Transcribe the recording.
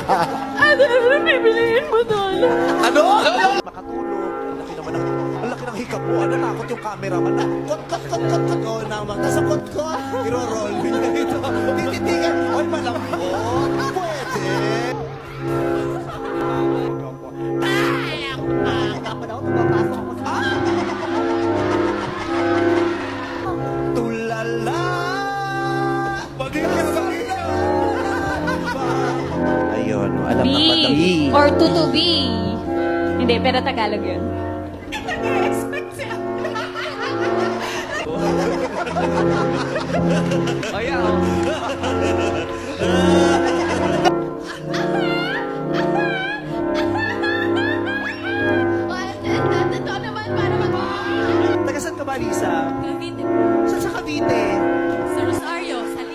Ano bibiliin mo doon? Ano? Makatulog. Ang laki ng hikap mo. Ano, takot yung cameraman na. Kot. Oo, naman. Nasa kot. Iro-roll. Ito. Tititigan. Oy, malambot. Pwede. Dapat ako tumapasok ako sa... Tulala. Ayun. Alam na ba? B. Or to be. Hindi, pero Tagalog yun. Ayan.